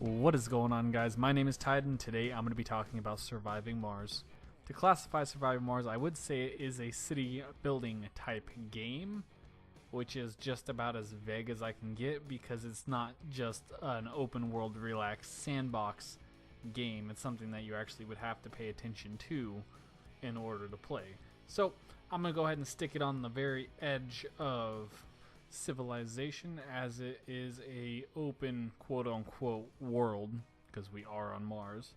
What is going on, guys? My name is Tide, and today I'm going to be talking about Surviving Mars. To classify Surviving Mars, I would say it is a city building type game, which is just about as vague as I can get because it's not just an open world relaxed sandbox game. It's something that you actually would have to pay attention to in order to play. So I'm going to go ahead and stick it on the very edge of civilization, as it is a open quote-unquote world, because we are on Mars,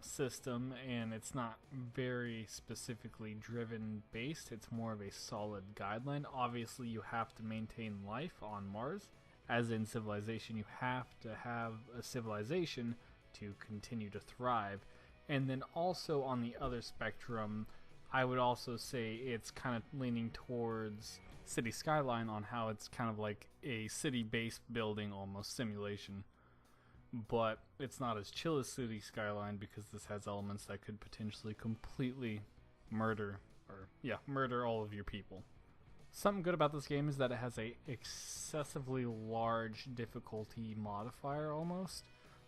system, and it's not very specifically driven based. It's more of a solid guideline. Obviously you have to maintain life on Mars, as in Civilization. You have to have a civilization to continue to thrive. And then also on the other spectrum, I would also say it's kind of leaning towards City Skyline, on how it's kind of like a city-based building almost simulation, but it's not as chill as City Skyline because this has elements that could potentially completely murder all of your people. Something good about this game is that it has a excessively large difficulty modifier almost.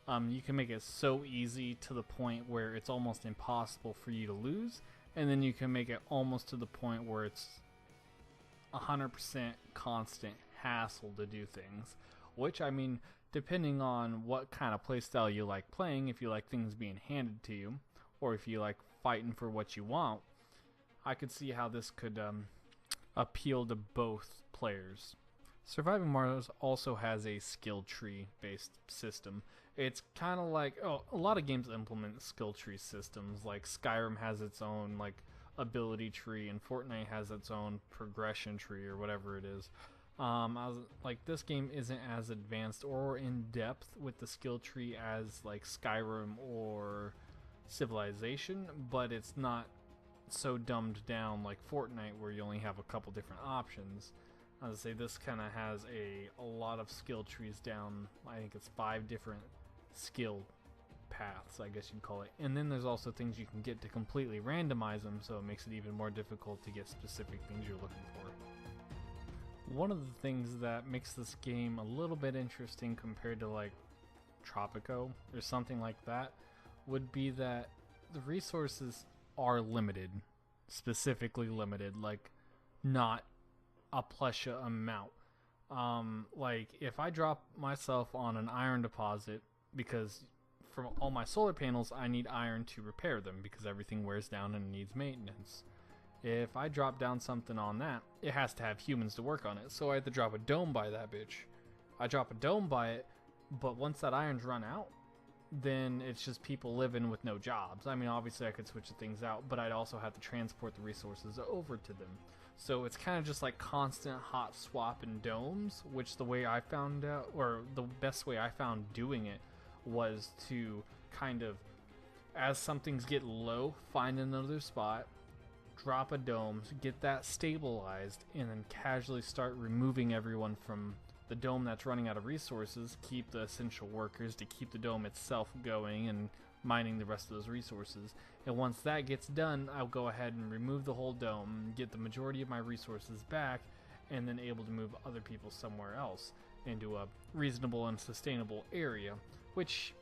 You can make it so easy to the point where it's almost impossible for you to lose, and then you can make it almost to the point where it's 100% constant hassle to do things, which, I mean, depending on what kind of playstyle you like playing, if you like things being handed to you, or if you like fighting for what you want, I could see how this could appeal to both players. Surviving Mars also has a skill tree based system. It's kind of like, a lot of games implement skill tree systems, like Skyrim has its own ability tree, and Fortnite has its own progression tree, or whatever it is. This game isn't as advanced or in depth with the skill tree as like Skyrim or Civilization, but it's not so dumbed down like Fortnite, where you only have a couple different options. I would say this kind of has a lot of skill trees down. I think it's 5 different skill paths, I guess you'd call it. And then there's also things you can get to completely randomize them, so it makes it even more difficult to get specific things you're looking for. One of the things that makes this game a little bit interesting compared to like Tropico or something like that would be that the resources are limited, specifically limited, like not a plushie amount. Like if I drop myself on an iron deposit, because from all my solar panels I need iron to repair them because everything wears down and needs maintenance. If I drop down something on that, it has to have humans to work on it, so I have to drop a dome by that bitch. I drop a dome by it, but once that iron's run out, then it's just people living with no jobs. I mean, obviously I could switch things out, but I'd also have to transport the resources over to them. So it's kind of just like constant hot swapping domes, which the way I found out, or the best way I found doing it, was to kind of, as some things get low, find another spot, drop a dome, get that stabilized, and then casually start removing everyone from the dome that's running out of resources, keep the essential workers to keep the dome itself going and mining the rest of those resources. And once that gets done, I'll go ahead and remove the whole dome, get the majority of my resources back, and then able to move other people somewhere else into a reasonable and sustainable area, which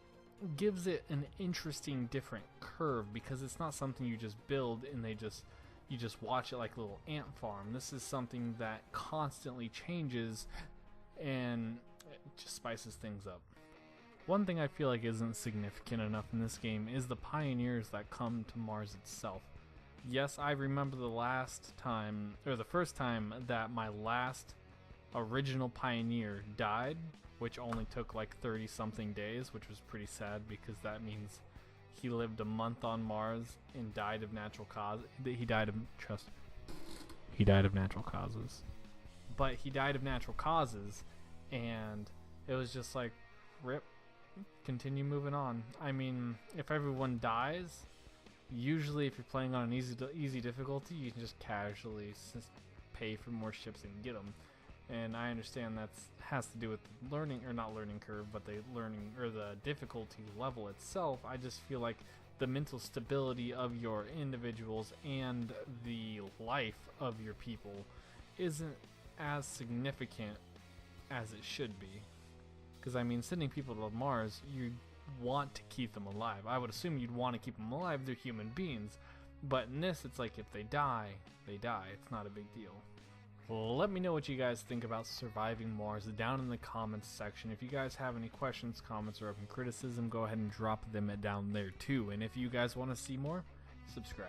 gives it an interesting different curve, because it's not something you just build and you just watch it like a little ant farm. This is something that constantly changes and it just spices things up. One thing I feel like isn't significant enough in this game is the pioneers that come to Mars itself. Yes, I remember the first time that my last original pioneer died, which only took like 30 something days, which was pretty sad because that means he lived a month on Mars and died of natural causes. He died of natural causes. But he died of natural causes, and it was just like, rip, continue moving on. I mean, if everyone dies, usually if you're playing on an easy difficulty, you can just casually pay for more ships and get them. And I understand that has to do with the learning, or not learning curve, but the learning, or the difficulty level itself. I just feel like the mental stability of your individuals and the life of your people isn't as significant as it should be. Because, I mean, sending people to Mars, you want to keep them alive. I would assume you'd want to keep them alive. They're human beings. But in this, it's like if they die, they die. It's not a big deal. Let me know what you guys think about surviving Mars down in the comments section. If you guys have any questions, comments, or open criticism, go ahead and drop them down there too. And if you guys want to see more, subscribe.